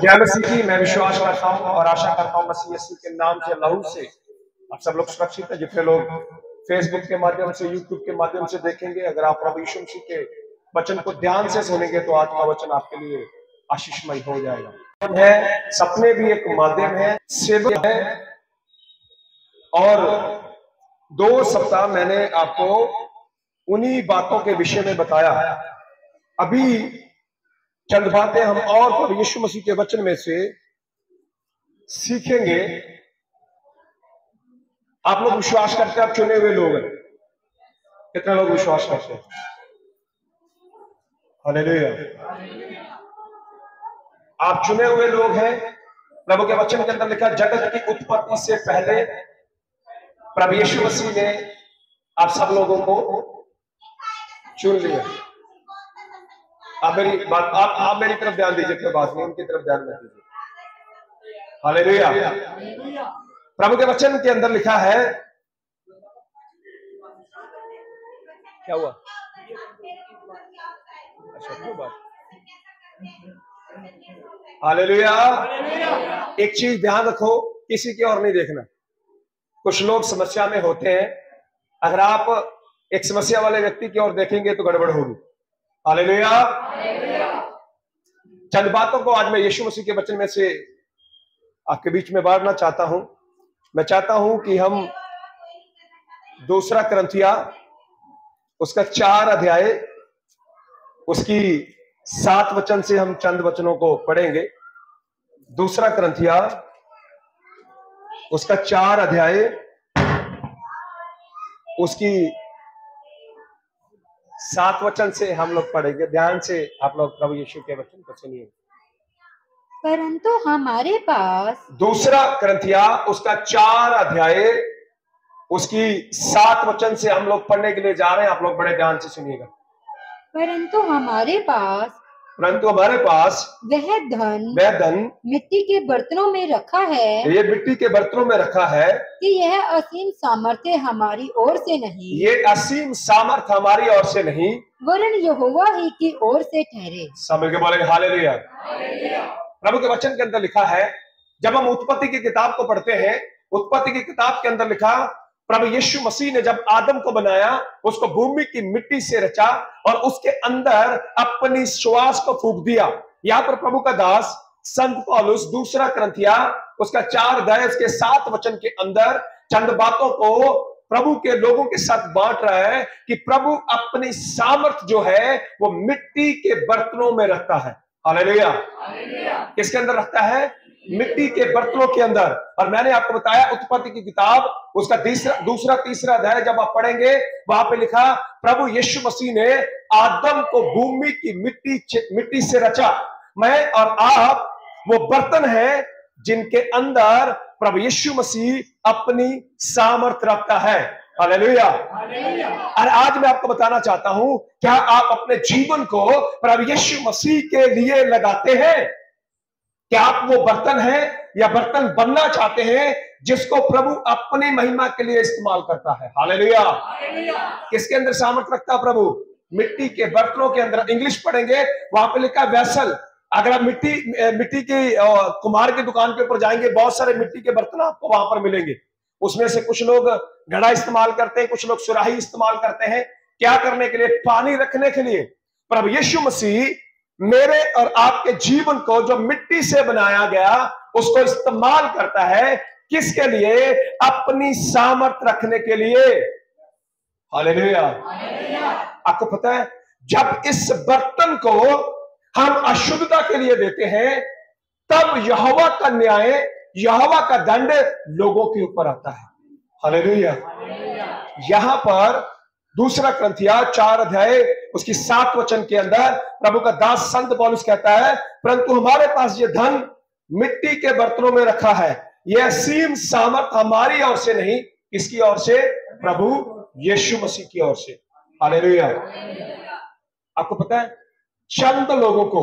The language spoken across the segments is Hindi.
जय मसीह की। मैं विश्वास करता हूँ और आशा करता हूँ मसीह यीशु के नाम से, लहू से आप सब लोग सुरक्षित हैं। जितने लोग फेसबुक के माध्यम से, यूट्यूब के माध्यम से देखेंगे, अगर आप प्रभु यीशु मसीह के वचन को ध्यान से सुनेंगे तो आज का वचन आपके लिए आशीषमय हो जाएगा। है सपने भी एक माध्यम है, सेवक है। और 2 सप्ताह मैंने आपको उन्हीं बातों के विषय में बताया। अभी चंद बातें हम और प्रभु यीशु मसीह के वचन में से सीखेंगे। आप लोग विश्वास करते हैं आप चुने हुए लोग हैं? कितने लोग विश्वास करते हैं? हालेलुया। आप चुने हुए लोग हैं। प्रभु के वचन के अंदर लिखा, जगत की उत्पत्ति से पहले प्रभु यीशु मसीह ने आप सब लोगों को चुन लिया। आप मेरी बात, आप मेरी तरफ ध्यान दीजिए, कोई बात नहीं, उनकी तरफ ध्यान मत दीजिए। हालेलुया। प्रभु के वचन के अंदर लिखा है, क्या हुआ? अच्छा, क्यों बात? हालेलुया। एक चीज ध्यान रखो, किसी की ओर नहीं देखना। कुछ लोग समस्या में होते हैं, अगर आप एक समस्या वाले व्यक्ति की ओर देखेंगे तो गड़बड़ होगी। हालेलुया। चंद बातों को आज मैं यीशु मसीह के वचन में से आपके बीच में बांटना चाहता हूं। मैं चाहता हूं कि हम 2 कुरिन्थिया उसका 4 अध्याय उसकी 7 वचन से हम चंद वचनों को पढ़ेंगे। 2 कुरिन्थिया उसका 4 अध्याय उसकी 7 वचन से हम लोग पढ़ेंगे। ध्यान से आप लोग प्रभु यीशु के वचन को सुनिए। परंतु हमारे पास 2 कुरिन्थिया उसका 4 अध्याय उसकी 7 वचन से हम लोग पढ़ने के लिए जा रहे हैं। आप लोग बड़े ध्यान से सुनिएगा। परंतु हमारे पास वह धन मिट्टी के बर्तनों में रखा है, ये मिट्टी के बर्तनों में रखा है कि यह असीम सामर्थ्य हमारी ओर से नहीं, ये असीम सामर्थ हमारी ओर से नहीं, वरन यहोवा ही की ओर से ठहरे। सब मिलकर बोलेंगे हालेलुया। प्रभु के वचन के अंदर लिखा है, जब हम उत्पत्ति की किताब को पढ़ते हैं, उत्पत्ति की किताब के अंदर लिखा, प्रभु यीशु मसीह ने जब आदम को बनाया, उसको भूमि की मिट्टी से रचा और उसके अंदर अपनी श्वास को फूंक दिया। यहां पर प्रभु का दास संत पौलुस 2 कुरिन्थिया उसका 4 अध्याय उसके 7 वचन के अंदर चंद बातों को प्रभु के लोगों के साथ बांट रहा है कि प्रभु अपनी सामर्थ जो है वो मिट्टी के बर्तनों में रखता है। हालेलुया। किसके अंदर रखता है? मिट्टी के बर्तनों के अंदर। और मैंने आपको बताया उत्पत्ति की किताब उसका 2 3 अध्याय जब आप पढ़ेंगे, वहां पे लिखा, प्रभु यीशु मसीह ने आदम को भूमि की मिट्टी से रचा। मैं और आप वो बर्तन हैं जिनके अंदर प्रभु यीशु मसीह अपनी सामर्थ रखता है। हालेलुया। और आज मैं आपको बताना चाहता हूं, क्या आप अपने जीवन को प्रभु यीशु मसीह के लिए लगाते हैं? क्या आप वो बर्तन हैं या बर्तन बनना चाहते हैं जिसको प्रभु अपनी महिमा के लिए इस्तेमाल करता है? हालेलुया। किसके अंदर सामर्थ रखता है प्रभु? मिट्टी के बर्तनों के अंदर। इंग्लिश पढ़ेंगे, वहां पे लिखा है वेसल। अगर आप मिट्टी की कुम्हार की दुकान के ऊपर जाएंगे, बहुत सारे मिट्टी के बर्तन आपको वहां पर मिलेंगे। उसमें से कुछ लोग घड़ा इस्तेमाल करते हैं, कुछ लोग सुराही इस्तेमाल करते हैं। क्या करने के लिए? पानी रखने के लिए। प्रभु यीशु मसीह मेरे और आपके जीवन को जो मिट्टी से बनाया गया उसको इस्तेमाल करता है। किसके लिए? अपनी सामर्थ रखने के लिए। हालेलुया। आपको पता है, जब इस बर्तन को हम अशुद्धता के लिए देते हैं, तब यहोवा का न्याय, यहोवा का दंड लोगों के ऊपर आता है। हालेलुया। यहां पर 2 कुरिन्थिया 4 अध्याय उसकी 7 वचन के अंदर प्रभु का दास संत पौलुस कहता है, परंतु हमारे पास ये धन मिट्टी के बर्तनों में रखा है, यह असीम सामर्थ हमारी ओर से नहीं, किसकी ओर से? प्रभु यीशु मसीह की ओर से। हालेलुया। आपको पता है, चंद लोगों को,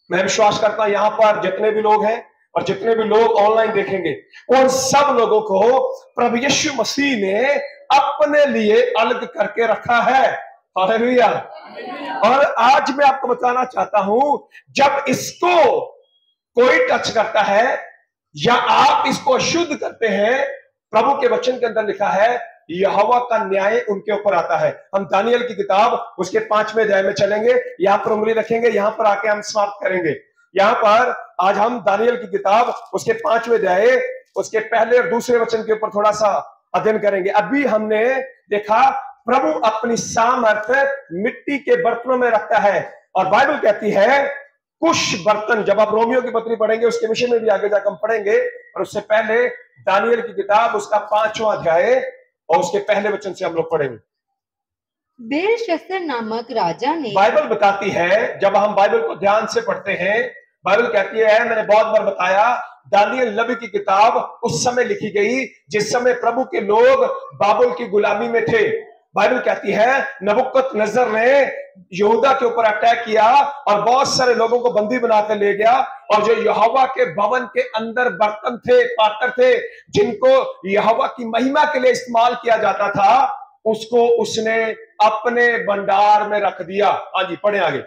मैं विश्वास करता हूं यहां पर जितने भी लोग हैं और जितने भी लोग ऑनलाइन देखेंगे, उन सब लोगों को प्रभु यीशु मसीह ने अपने लिए अलग करके रखा है। हालेलुया। और आज मैं आपको बताना चाहता हूं, जब इसको कोई टच करता है या आप इसको अशुद्ध करते हैं, प्रभु के वचन के अंदर लिखा है यहोवा का न्याय उनके ऊपर आता है। हम दानियल की किताब उसके 5वें अध्याय में चलेंगे, यहां पर उंगली रखेंगे, यहां पर आके हम समाप्त करेंगे। यहां पर आज हम दानियल की किताब उसके 5वें अध्याय उसके पहले और दूसरे वचन के ऊपर थोड़ा सा अध्ययन करेंगे। अभी हमने देखा प्रभु अपनी सामर्थ्य मिट्टी के बर्तनों में रखता है, और बाइबल कहती है कुछ बर्तन, जब आप रोमियो की पत्री पढ़ेंगे उसके विषय में भी आगे जाकर हम पढ़ेंगे, और उससे पहले दानियल की किताब उसका 5वां अध्याय और उसके पहले वचन से हम लोग पढ़ेंगे। बेलशस्सर नामक राजा ने, बाइबल बताती है, जब हम बाइबल को ध्यान से पढ़ते हैं, बाइबल कहती है, मैंने बहुत बार बताया, दानियल नबी की किताब उस समय लिखी गई जिस समय प्रभु के लोग बाबुल की गुलामी में थे। बाइबल कहती है नबुकदनेस्सर ने यहूदा के ऊपर अटैक किया और बहुत सारे लोगों को बंदी बनाकर ले गया, और जो यहोवा के भवन के अंदर बर्तन थे, पात्र थे, जिनको यहोवा की महिमा के लिए इस्तेमाल किया जाता था, उसको उसने अपने भंडार में रख दिया। हाँ जी, पढ़े आगे।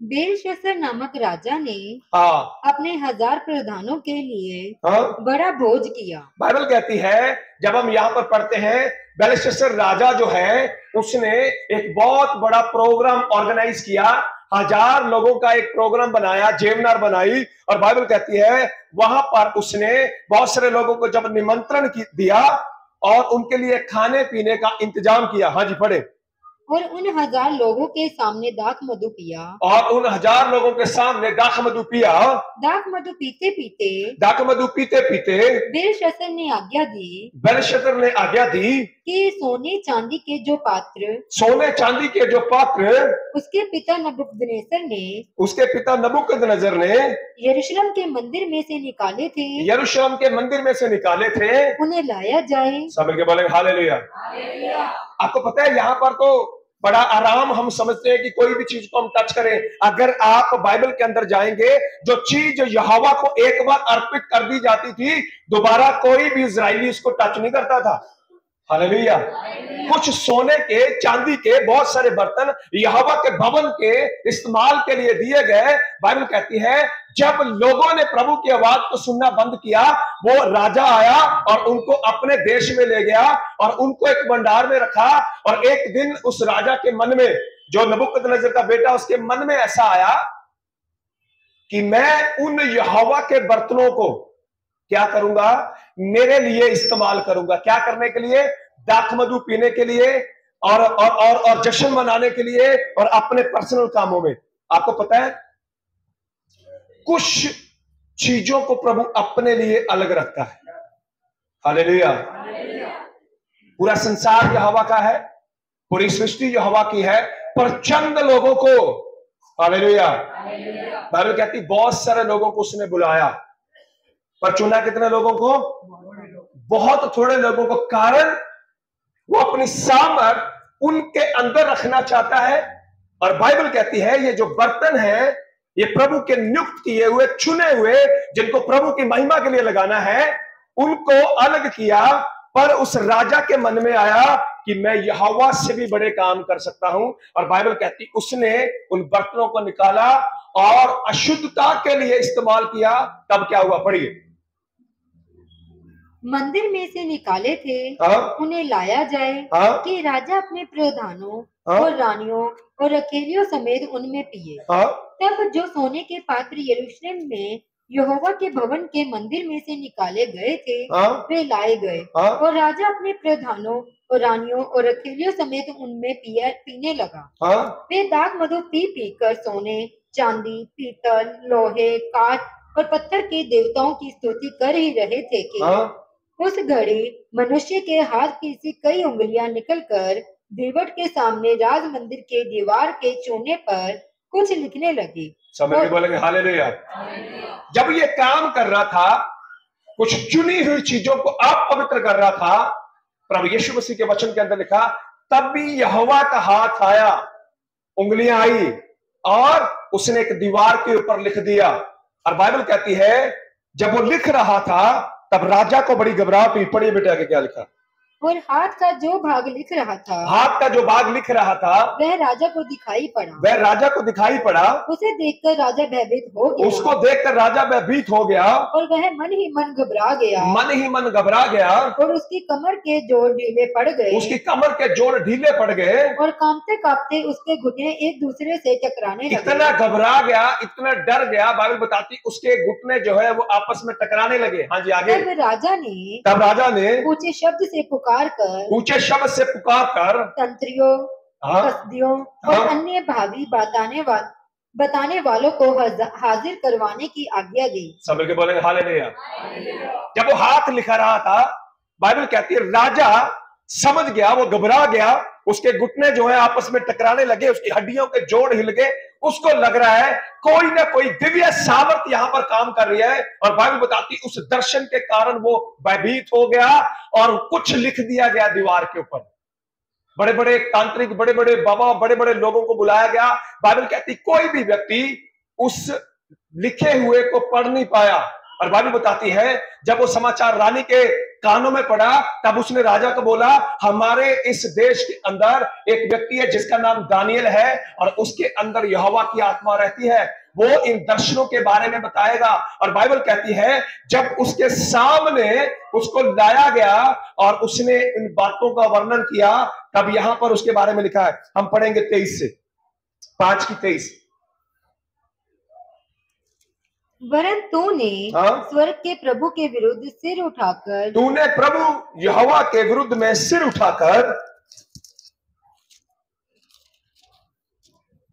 बेलशस्सर नामक राजा ने हाँ अपने 1000 प्रधानों के लिए हाँ, बड़ा भोज किया। बाइबल कहती है, जब हम यहाँ पर पढ़ते हैं, बेलशस्सर राजा जो है उसने एक बहुत बड़ा प्रोग्राम ऑर्गेनाइज किया, 1000 लोगों का एक प्रोग्राम बनाया, जेवनार बनाई, और बाइबल कहती है वहां पर उसने बहुत सारे लोगों को जब निमंत्रण दिया और उनके लिए खाने पीने का इंतजाम किया। हाँ जी, पढ़े। और उन 1000 लोगों के सामने दाख मधु पिया। और उन 1000 लोगों के सामने दाख मधु पिया। दाख मधु पीते पीते, दाख मधु पीते पीते बेलशस्सर ने आज्ञा दी, बेलशस्सर ने आज्ञा दी कि सोने चांदी के जो पात्र सोने चांदी के जो पात्र उसके पिता नबुकदनेस्सर ने यरूशलेम के मंदिर में से निकाले थे, यरूशलेम के मंदिर में से निकाले थे, उन्हें लाया जाए। सब मिलके बोलेंगे हालेलुया। आपको पता है यहां पर तो बड़ा आराम हम समझते हैं कि कोई भी चीज को हम टच करें। अगर आप बाइबल के अंदर जाएंगे, जो चीज यहोवा को एक बार अर्पित कर दी जाती थी, दोबारा कोई भी इजरायली इसको टच नहीं करता था। हालेलुया। कुछ सोने के, चांदी के बहुत सारे बर्तन यहोवा के भवन के इस्तेमाल के लिए दिए गए। बाइबल कहती है जब लोगों ने प्रभु की आवाज को सुनना बंद किया, वो राजा आया और उनको अपने देश में ले गया और उनको एक भंडार में रखा। और एक दिन उस राजा के मन में, जो नबुकदनेस्सर का बेटा, उसके मन में ऐसा आया कि मैं उन यहोवा के बर्तनों को क्या करूंगा, मेरे लिए इस्तेमाल करूंगा। क्या करने के लिए? दाख मधु पीने के लिए और जश्न मनाने के लिए और अपने पर्सनल कामों में। आपको पता है कुछ चीजों को प्रभु अपने लिए अलग रखता है। हालेलुया। पूरा संसार यहोवा का है, पूरी सृष्टि यहोवा की है, पर चंद लोगों को, हालेलुया, बाइबल कहती बहुत सारे लोगों को उसने बुलाया, पर चुना कितने लोगों को? बहुत थोड़े लोगों को। कारण वो अपनी सामर्थ उनके अंदर रखना चाहता है। और बाइबल कहती है ये जो बर्तन है, ये प्रभु के नियुक्त किए हुए, चुने हुए, जिनको प्रभु की महिमा के लिए लगाना है, उनको अलग किया। पर उस राजा के मन में आया कि मैं यहोवा से भी बड़े काम कर सकता हूं। और बाइबल कहती उसने उन बर्तनों को निकाला और अशुद्धता के लिए इस्तेमाल किया। तब क्या हुआ? पढ़िए। मंदिर में से निकाले थे, उन्हें लाया जाए कि राजा अपने प्रधानों और रानियों और अकेलियों समेत उनमें पिए। तब जो सोने के पात्र यरूशलेम में यहोवा के भवन के मंदिर में से निकाले गए थे, वे लाए गए, और राजा अपने प्रधानों और रानियों और अकेलियों समेत उनमें पीने लगा। वे दाख मधु पी पीकर सोने, चांदी, पीतल, लोहे, काठ और पत्थर के देवताओं की स्तुति कर ही रहे थे कि उस घड़ी मनुष्य के हाथ की सी कई उंगलियां निकलकर दीवट के सामने राज मंदिर के दीवार के चूने पर कुछ लिखने लगी। सब मिलके बोलेंगे हालेलुया। जब ये काम कर रहा था, कुछ चुनी हुई चीजों को अपवित्र कर रहा था, प्रभु यीशु मसीह के वचन के अंदर लिखा, तब भी यहोवा का हाथ आया, उंगलियां आई और उसने एक दीवार के ऊपर लिख दिया। और बाइबल कहती है जब वो लिख रहा था तब राजा को बड़ी घबराहट हुई। पढ़िए बेटा आगे क्या लिखा। और हाथ का जो भाग लिख रहा था, वह राजा को दिखाई पड़ा। उसे देखकर राजा भयभीत हो गया। उसको देखकर राजा भयभीत हो गया और वह मन ही मन घबरा गया। और उसकी कमर के जोड़ ढीले पड़ गए। और कांपते कांपते उसके घुटने एक दूसरे से टकराने लगे। इतना घबरा गया, इतना डर गया, बाइबल बताती उसके घुटने जो है वो आपस में टकराने लगे। हाँ जी, आगे। तब राजा ने ऊंचे शब्द से पुकार कर तंत्रियों, कसदियों और अन्य भावी बताने वालों को हाजिर करवाने की आज्ञा दी। सब लोग बोलेंगे हालेलुया। जब वो हाथ लिखा रहा था, बाइबल कहती है राजा समझ गया, वो घबरा गया, उसके घुटने जो है आपस में टकराने लगे, उसकी हड्डियों के जोड़ हिल गए। उसको लग रहा है कोई ना कोई दिव्य सामर्थ यहां पर काम कर रही है। और बाइबल बताती उस दर्शन के कारण वो भयभीत हो गया और कुछ लिख दिया गया दीवार के ऊपर। बड़े बड़े तांत्रिक, बड़े बड़े बाबा, बड़े बड़े लोगों को बुलाया गया। बाइबल कहती कोई भी व्यक्ति उस लिखे हुए को पढ़ नहीं पाया। और बाइबल बताती है जब वो समाचार रानी के कानों में पड़ा, तब उसने राजा को बोला हमारे इस देश के अंदर एक व्यक्ति है जिसका नाम दानियल है और उसके अंदर यहोवा की आत्मा रहती है, वो इन दर्शनों के बारे में बताएगा। और बाइबल कहती है जब उसके सामने उसको लाया गया और उसने इन बातों का वर्णन किया, तब यहां पर उसके बारे में लिखा है। हम पढ़ेंगे 23 से 5 की 23। वरन तूने स्वर्ग के प्रभु के विरुद्ध सिर उठाकर, तूने प्रभु यहोवा के विरुद्ध में सिर उठाकर,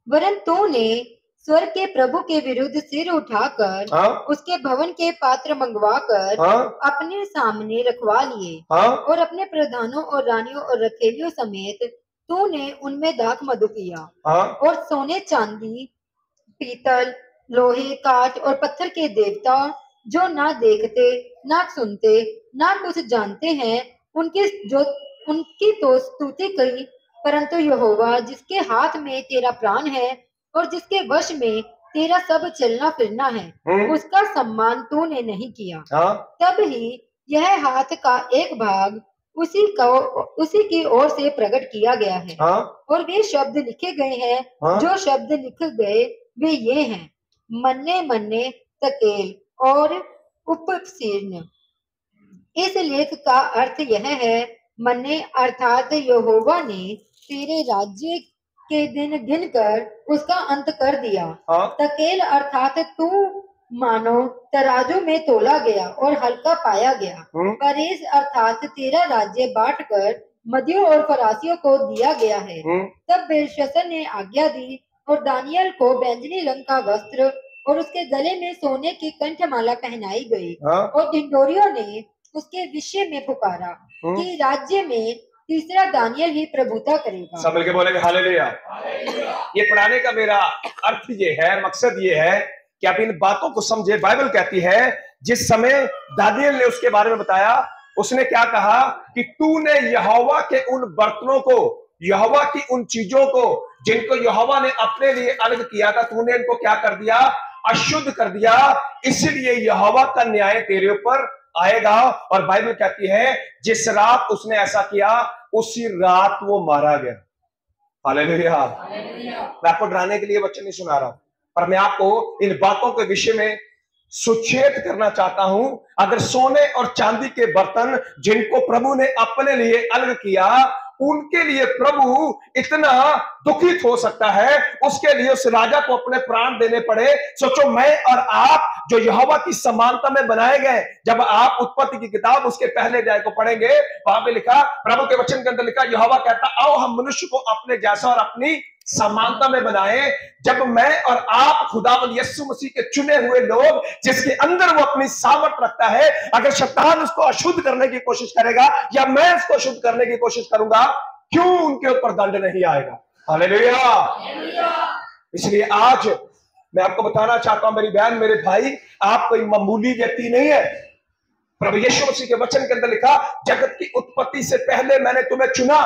वरन तूने स्वर्ग के प्रभु के विरुद्ध सिर उठाकर उसके भवन के पात्र मंगवाकर अपने सामने रखवा लिए। और अपने प्रधानों और रानियों और रखेलियों समेत तूने उनमें दाख मधु किया। और सोने, चांदी, पीतल, लोहे, काठ और पत्थर के देवता जो ना देखते, ना सुनते, ना कुछ जानते हैं, उनकी तो स्तुति करी, परंतु यहोवा जिसके हाथ में तेरा प्राण है और जिसके वश में तेरा सब चलना फिरना है, उसका सम्मान तूने नहीं किया। तब ही यह हाथ का एक भाग उसी की ओर से प्रकट किया गया है। और वे शब्द लिखे गए हैं, जो शब्द लिखे गए वे ये हैं, मन्ने मन्ने, तकेल और उपसीर्ण। इस लेख का अर्थ यह है, मन्ने अर्थात यहोवा ने तेरे राज्य के दिन गिनकर उसका अंत कर दिया। तकेल अर्थात तू मानो तराजू में तोला गया और हल्का पाया गया। परेस अर्थात तेरा राज्य बांटकर मदियों और फरासियों को दिया गया है। तब बेलशस्सर ने आज्ञा दी और दानियल को बैंजनी रंग का वस्त्र और उसके गले में सोने की कंठमाला पहनाई गई। और ढिंढोरियों ने उसके विषय में पुकारा कि राज्य में तीसरा दानियल ही प्रभुता करेगा। सब मिलके बोलेंगे हालेलुया। ये पढ़ाने का मेरा अर्थ ये है, मकसद ये है कि आप इन बातों को समझे। बाइबल कहती है जिस समय दानियल ने उसके बारे में बताया, उसने क्या कहा कि तूने यहोवा के उन बर्तनों को, यहोवा की उन चीजों को जिनको यहोवा ने अपने लिए अलग किया था, तूने इनको क्या कर दिया, अशुद्ध कर दिया। इसलिए यहोवा का न्याय तेरे ऊपर आएगा। और बाइबल कहती है जिस रात उसने ऐसा किया उसी रात वो मारा गया। हालेलुया। मैं आपको डराने के लिए वचन नहीं सुना रहा हूं, पर मैं आपको इन बातों के विषय में सुचेत करना चाहता हूं। अगर सोने और चांदी के बर्तन जिनको प्रभु ने अपने लिए अलग किया, उनके लिए प्रभु इतना दुखित हो सकता है, उसके लिए उस राजा को अपने प्राण देने पड़े। सोचो मैं और आप जो यहोवा की समानता में बनाए गए, जब आप उत्पत्ति की किताब उसके पहले अध्याय को पढ़ेंगे, वहां पे लिखा, प्रभु के वचन के अंदर लिखा, यहोवा कहता आओ हम मनुष्य को अपने जैसा और अपनी समानता में बनाए। जब मैं और आप खुदावंद यीशु मसीह के चुने हुए लोग, जिसके अंदर वो अपनी सामर्थ रखता है, अगर शैतान उसको अशुद्ध करने की कोशिश करेगा या मैं उसको शुद्ध करने की कोशिश करूंगा, क्यों उनके ऊपर दंड नहीं आएगा। हालेलुया। इसलिए आज मैं आपको बताना चाहता हूं मेरी बहन, मेरे भाई, आप कोई मामूली व्यक्ति नहीं है। प्रभु यीशु मसीह के वचन के अंदर लिखा, जगत की उत्पत्ति से पहले मैंने तुम्हें चुना,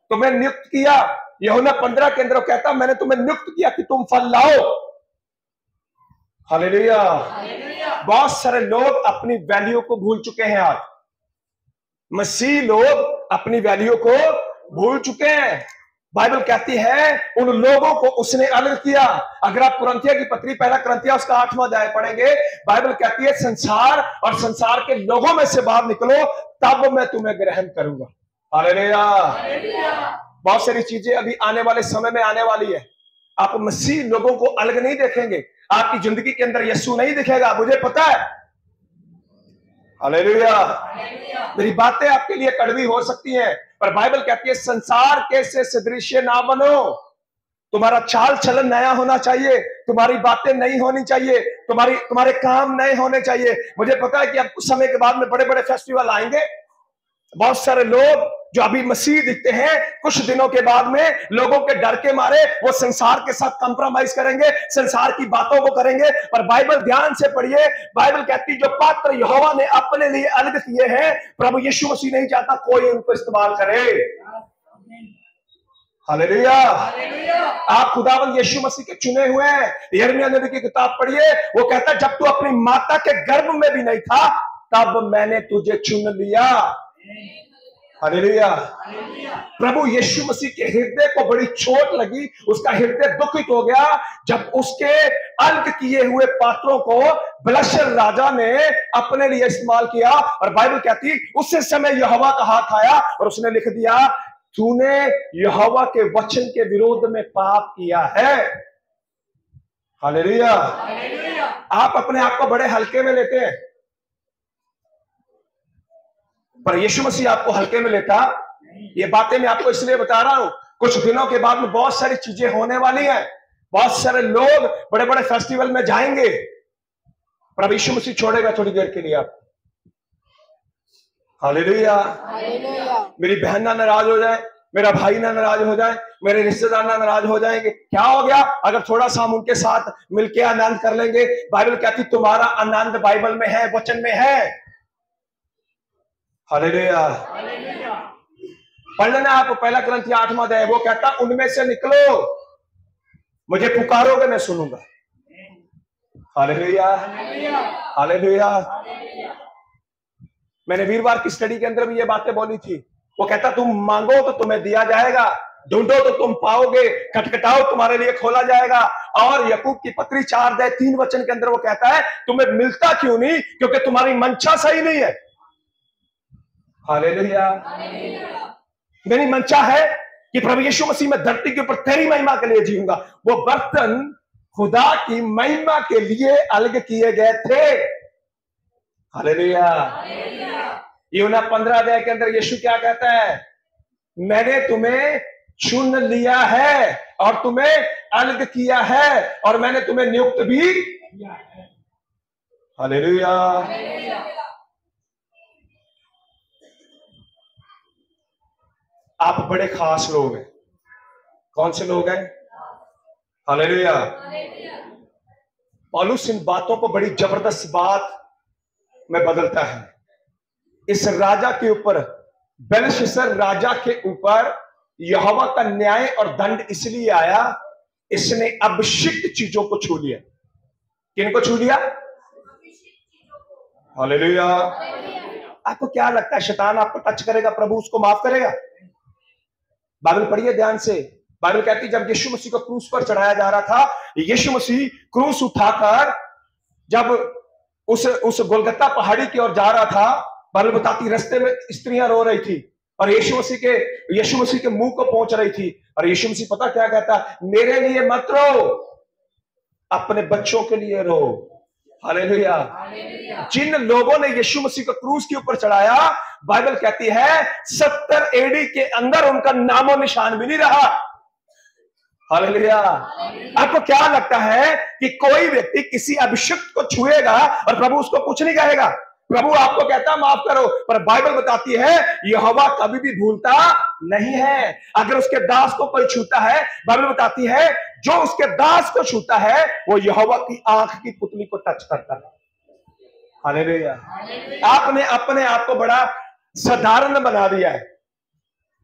तुम्हें नियुक्त किया। यूहन्ना 15 के अंदर कहता, मैंने तुम्हें नियुक्त किया कि तुम फल लाओ। हालेलुया। बहुत सारे लोग अपनी वैल्यू को भूल चुके हैं। आज मसीह लोग अपनी वैल्यू को भूल चुके हैं। बाइबल कहती है उन लोगों को उसने अलग किया। अगर आप कुरिन्थियों की पत्री पहला कुरिन्थियों उसका 8वां अध्याय पढ़ेंगे, बाइबल कहती है संसार और संसार के लोगों में से बाहर निकलो, तब मैं तुम्हें ग्रहण करूंगा। हालेलुया। बहुत सारी चीजें अभी आने वाले समय में आने वाली है। आप मसीह लोगों को अलग नहीं देखेंगे, आपकी जिंदगी के अंदर यीशु नहीं दिखेगा, मुझे पता है। हालेलुया। मेरी बातें आपके लिए कड़वी हो सकती हैं, पर बाइबल कहती है संसार के से सदृश्य ना बनो। तुम्हारा चाल चलन नया होना चाहिए, तुम्हारी बातें नई होनी चाहिए, तुम्हारे काम नए होने चाहिए। मुझे पता है कि अब कुछ समय के बाद में बड़े बड़े फेस्टिवल आएंगे। बहुत सारे लोग जो अभी मसीह दिखते हैं, कुछ दिनों के बाद में लोगों के डर के मारे वो संसार के साथ कंप्रोमाइज करेंगे, संसार की बातों को करेंगे। पर बाइबल ध्यान से पढ़िए, बाइबल कहती है जो पात्र यहोवा ने अपने लिए अलग किए हैं, प्रभु यीशु मसीह नहीं चाहता कोई उनको इस्तेमाल करे। हालेलुया। आप खुदावंद यीशु मसीह के चुने हुए हैं। यिर्मयाह नबी की किताब पढ़िए, वो कहता है जब तू अपनी माता के गर्भ में भी नहीं था, तब मैंने तुझे चुन लिया। हालेलुया। प्रभु यीशु मसीह के हृदय को बड़ी चोट लगी, उसका हृदय दुखित हो गया जब उसके अलग किए हुए पात्रों को ब्लशर राजा ने अपने लिए इस्तेमाल किया। और बाइबल कहती उस समय यहोवा का हाथ आया और उसने लिख दिया तूने यहोवा के वचन के विरोध में पाप किया है। हालेलुया। आप अपने आप को बड़े हल्के में लेते हैं, पर यीशु मसीह आपको हल्के में लेता। ये बातें मैं आपको इसलिए बता रहा हूं, कुछ दिनों के बाद में बहुत सारी चीजें होने वाली हैं। बहुत सारे लोग बड़े बड़े फेस्टिवल में जाएंगे, पर यीशु मसीह छोड़ेगा थोड़ी देर के लिए आप। हालेलुया। मेरी बहन ना नाराज हो जाए, मेरा भाई ना नाराज हो जाए, मेरे रिश्तेदार ना नाराज हो जाएंगे। क्या हो गया अगर थोड़ा सा हम उनके साथ मिलकर आनंद कर लेंगे। बाइबल कहती तुम्हारा आनंद बाइबल में है, वचन में है। हालेलुया। पढ़ लेना आप पहला कुरिन्थियों 8वां अध्याय, वो कहता उनमें से निकलो, मुझे पुकारोगे मैं सुनूंगा। हालेलुया। हालेलुया। मैंने वीरवार की स्टडी के अंदर भी ये बातें बोली थी। वो कहता तुम मांगो तो तुम्हें दिया जाएगा, ढूंढो तो तुम पाओगे, खटखटाओ तुम्हारे लिए खोला जाएगा। और याकूब की पत्री 4:3 के अंदर वो कहता है तुम्हें मिलता क्यों नहीं, क्योंकि तुम्हारी मंशा सही नहीं है। हालेलुया। मेरी मंशा है कि प्रभु यीशु मसीह में धरती के ऊपर तेरी महिमा के लिए जीऊंगा। वो बर्तन खुदा की महिमा के लिए अलग किए गए थे। हालेलुया। यूहन्ना 15 अध्याय के अंदर यीशु क्या कहता है, मैंने तुम्हें चुन लिया है और तुम्हें अलग किया है और मैंने तुम्हें नियुक्त भी किया है। हालेलुया। आप बड़े खास लोग हैं। कौन से लोग हैं? हालेलुया। पौलुस इन बातों को बड़ी जबरदस्त बात में बदलता है। इस राजा के ऊपर, बेलशस्सर राजा के ऊपर यहोवा का न्याय और दंड इसलिए आया, इसने अभिषिक्त चीजों को छू लिया। किनको छू लिया? हालेलुया। आपको क्या लगता है शैतान आपको टच करेगा, प्रभु उसको माफ करेगा? बाइबल पढ़िए ध्यान से। बाइबल कहती है जब यीशु मसीह को क्रूस पर चढ़ाया जा रहा था, यीशु मसीह क्रूस उठाकर जब उस गोलगत्ता पहाड़ी की ओर जा रहा था, बाइबल बताती रास्ते में स्त्रियां रो रही थी और यीशु मसीह के मुंह को पहुंच रही थी। और यीशु मसीह पता क्या कहता, मेरे लिए मत रो, अपने बच्चों के लिए रो। हालेलुया। जिन लोगों ने यीशु मसीह को क्रूस के ऊपर चढ़ाया, बाइबल कहती है 70 AD के अंदर उनका नामो निशान भी नहीं रहा। हालेलुया। आपको क्या लगता है कि कोई व्यक्ति किसी अभिषिक्त को छुएगा और प्रभु उसको कुछ नहीं कहेगा? प्रभु आपको कहता माफ करो, पर बाइबल बताती है यहोवा कभी भी भूलता नहीं है। अगर उसके दास को कोई छूता है, बाइबल बताती है जो उसके दास को छूता है वो यहोवा की आंख की पुतली को टच करता है। हालेलुया। आपने अपने आप को बड़ा साधारण बना दिया है।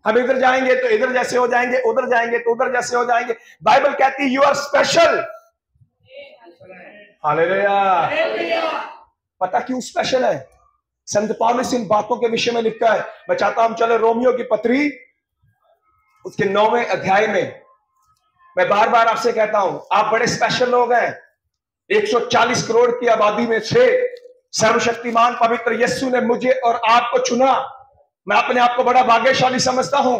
हम इधर जाएंगे तो इधर जैसे हो जाएंगे, उधर जाएंगे तो उधर जैसे हो जाएंगे। बाइबल कहती है यू आर स्पेशल। हालेलुया। पता क्यों स्पेशल है? संत पौलुस इन बातों के विषय में लिखता है। मैं चाहता हूं हम चले रोमियो की पत्री उसके 9वें अध्याय में। मैं बार बार आपसे कहता हूं, आप बड़े स्पेशल लोग हैं। 140 करोड़ की आबादी में से सर्वशक्तिमान पवित्र यीशु ने मुझे और आपको चुना। मैं अपने आप को बड़ा भाग्यशाली समझता हूं।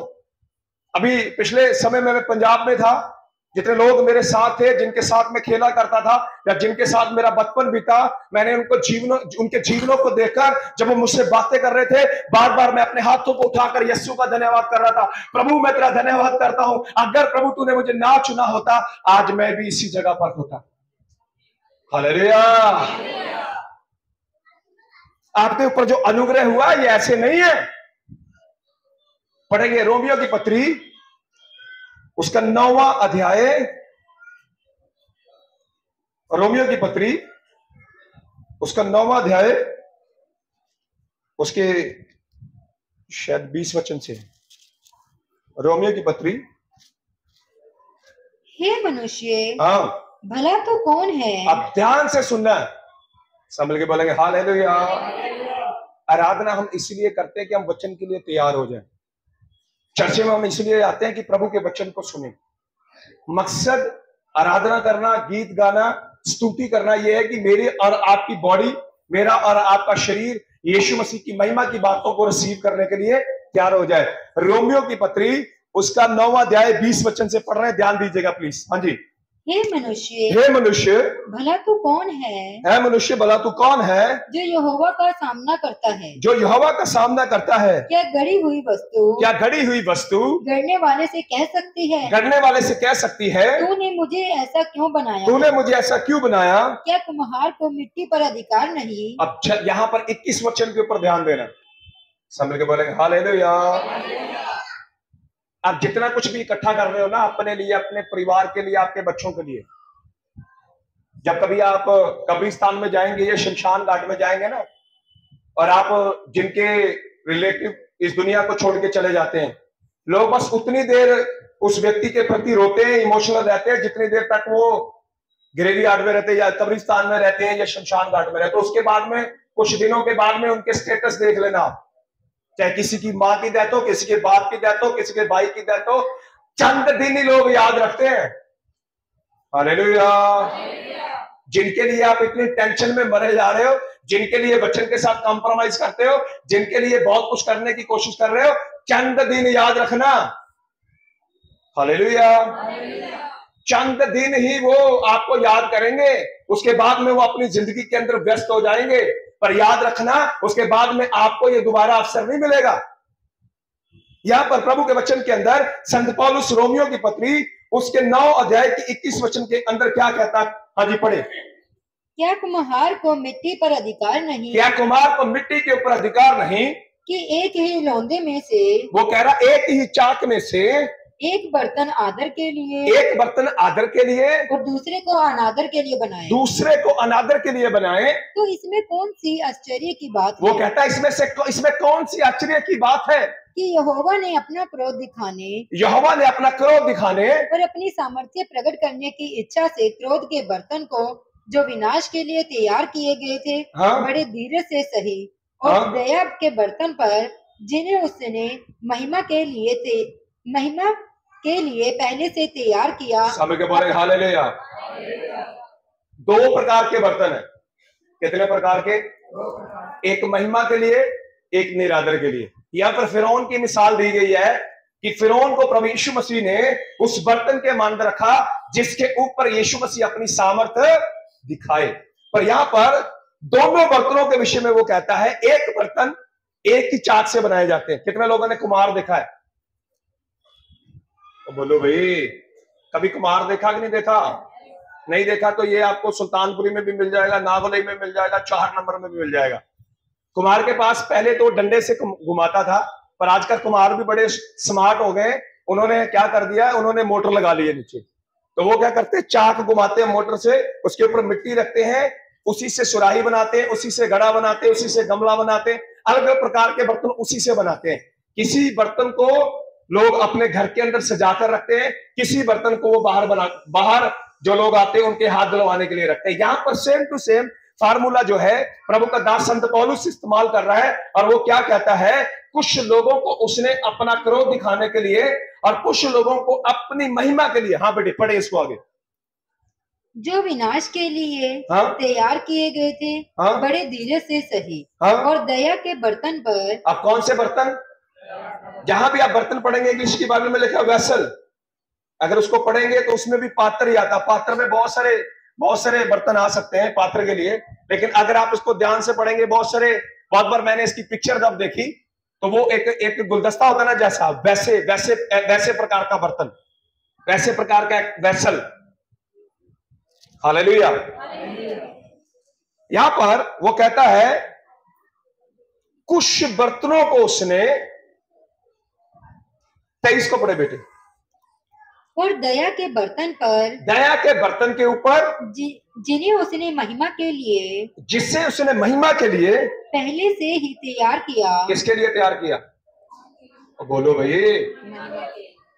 अभी पिछले समय में मैं पंजाब में था, जितने लोग मेरे साथ थे, जिनके साथ मैं खेला करता था या जिनके साथ मेरा बचपन बीता, मैंने उनके जीवनों को देखकर जब वो मुझसे बातें कर रहे थे, बार बार मैं अपने हाथों को उठाकर यीशु का धन्यवाद कर रहा था। प्रभु मैं तेरा धन्यवाद करता हूं, अगर प्रभु तूने मुझे ना चुना होता आज मैं भी इसी जगह पर होता। हालेलुया। आपके ऊपर जो अनुग्रह हुआ ये ऐसे नहीं है। पढ़ेंगे रोमियो की पत्री उसका 9वां अध्याय, रोमियो की पत्री उसका 9वां अध्याय उसके शायद 20 वचन से। रोमियो की पत्री। हे मनुष्य, हाँ, भला तो कौन है। अब ध्यान से सुनना है, संभल के बोलेंगे हालेलुया। आराधना हम इसलिए करते हैं कि हम वचन के लिए तैयार हो जाएं। चर्चे में हम इसलिए आते हैं कि प्रभु के वचन को सुने। मकसद आराधना करना, गीत गाना, स्तुति करना यह है कि मेरी और आपकी बॉडी, मेरा और आपका शरीर यीशु मसीह की महिमा की बातों को रिसीव करने के लिए तैयार हो जाए। रोमियो की पत्री उसका 9वां अध्याय 20 वचन से पढ़ रहे हैं, ध्यान दीजिएगा प्लीज। हाँ जी। हे मनुष्य, हे मनुष्य, भला तू कौन है। हे मनुष्य, भला तू कौन है जो यहोवा का सामना करता है। जो यहोवा का सामना करता है। क्या गढ़ी हुई वस्तु गढ़ने वाले से कह सकती है। गढ़ने वाले से कह सकती है तूने मुझे ऐसा क्यों बनाया। तूने मुझे ऐसा क्यों बनाया। क्या कुम्हार को मिट्टी पर अधिकार नहीं। अब यहाँ पर 21 वचन के ऊपर ध्यान देना, समझ के बोलेंगे हालेलुया। आप जितना कुछ भी इकट्ठा कर रहे हो ना, अपने लिए, अपने परिवार के लिए, आपके बच्चों के लिए, जब कभी आप कब्रिस्तान में जाएंगे या शमशान घाट में जाएंगे ना, और आप जिनके रिलेटिव इस दुनिया को छोड़ के चले जाते हैं, लोग बस उतनी देर उस व्यक्ति के प्रति रोते हैं, इमोशनल रहते हैं, जितनी देर तक वो ग्रेवयार्ड में रहते हैं या कब्रिस्तान में रहते हैं या शमशान घाट में रहते हैं। उसके बाद में, कुछ दिनों के बाद में उनके स्टेटस देख लेना, चाहे किसी की माँ की डेथ हो, किसी के बाप की डेथ हो, किसी के भाई की डेथ हो, चंद दिन ही लोग याद रखते हैं। हालेलुया। जिनके लिए आप इतनी टेंशन में मरे जा रहे हो, जिनके लिए वचन के साथ कॉम्प्रोमाइज करते हो, जिनके लिए बहुत कुछ करने की कोशिश कर रहे हो, चंद दिन याद रखना। हालेलुया। चंद दिन ही वो आपको याद करेंगे, उसके बाद में वो अपनी जिंदगी के अंदर व्यस्त हो जाएंगे। पर याद रखना, उसके बाद में आपको ये दोबारा अवसर नहीं मिलेगा। यहां पर प्रभु के वचन के अंदर संत पौलुस रोमियो की पत्री उसके 9 अध्याय के 21 वचन के अंदर क्या कहता है। हाँ जी पढ़े। क्या कुम्हार को मिट्टी पर अधिकार नहीं। क्या कुम्हार को मिट्टी के ऊपर अधिकार नहीं कि एक ही लौंदे में से, वो कह रहा एक ही चाक में से एक बर्तन आदर के लिए, एक बर्तन आदर के लिए और दूसरे को अनादर के लिए बनाए। दूसरे को अनादर के लिए बनाए, तो इसमें कौन सी आश्चर्य की बात वो है। कहता है इसमें कौन सी आश्चर्य की बात है कि यहोवा ने अपना क्रोध दिखाने और अपनी सामर्थ्य प्रकट करने की इच्छा से क्रोध के बर्तन को जो विनाश के लिए तैयार किए गए थे, हाँ? बड़े धीरे से सही और हाँ? दया के बर्तन पर, जिन्हें उसने महिमा के लिए पहले से तैयार किया। समझ के बोले हालेलुया। 2 प्रकार के बर्तन है। कितने प्रकार के। एक महिमा के लिए, एक निरादर के लिए। यहाँ पर फिरौन की मिसाल दी गई है कि फिरौन को प्रभु यीशु मसीह ने उस बर्तन के मान रखा जिसके ऊपर यीशु मसीह अपनी सामर्थ्य दिखाए। पर यहाँ पर दोनों बर्तनों के विषय में वो कहता है एक बर्तन एक ही चाक से बनाए जाते हैं। कितने लोगों ने कुम्हार देखा है। तो बोलो भाई, कभी कुम्हार देखा कि नहीं देखा। नहीं देखा तो ये आपको सुल्तानपुरी में भी मिल जाएगा, नागोलई में मिल जाएगा, 4 नंबर में भी मिल जाएगा। कुम्हार के पास पहले तो डंडे से घुमाता था, पर आजकल कुम्हार भी बड़े स्मार्ट हो गए। उन्होंने क्या कर दिया, उन्होंने मोटर लगा ली है नीचे। तो वो क्या करते हैं, चाक घुमाते हैं मोटर से, उसके ऊपर मिट्टी रखते हैं, उसी से सुराही बनाते हैं, उसी से घड़ा बनाते हैं, उसी से गमला बनाते हैं, अलग अलग प्रकार के बर्तन उसी से बनाते हैं। किसी बर्तन को लोग अपने घर के अंदर सजाकर रखते हैं, किसी बर्तन को वो बाहर जो लोग आते हैं उनके हाथ धुलवाने के लिए रखते हैं। यहाँ पर सेम टू सेम फार्मूला जो है प्रभु का दास संत पौलुस इस्तेमाल कर रहा है, और वो क्या कहता है, कुछ लोगों को उसने अपना क्रोध दिखाने के लिए और कुछ लोगों को अपनी महिमा के लिए, हाँ बेटे पढ़े इसको आगे, जो विनाश के लिए तैयार किए गए थे, बड़े धीरज से सही और दया के बर्तन पर। अब कौन से बर्तन? जहां भी आप बर्तन पढ़ेंगे इंग्लिश की बाइबल में लिखा वेसल, अगर उसको पढ़ेंगे तो उसमें भी पात्र ही आता। पात्र में बहुत सारे बर्तन आ सकते हैं पात्र के लिए, लेकिन अगर आप इसको ध्यान से पढ़ेंगे, बहुत बार मैंने इसकी पिक्चर जब देखी तो वो एक गुलदस्ता होता ना जैसा, वैसे प्रकार का बर्तन, वैसे प्रकार का एक वेसल। हालेलुया। यहां पर वो कहता है कुछ बर्तनों को उसने, 23 को पढ़े बेटे, और दया के बर्तन पर, दया के बर्तन के ऊपर, जिन्हें उसने महिमा के लिए, जिससे उसने महिमा के लिए पहले से ही तैयार किया। किसके लिए तैयार किया? बोलो भाई,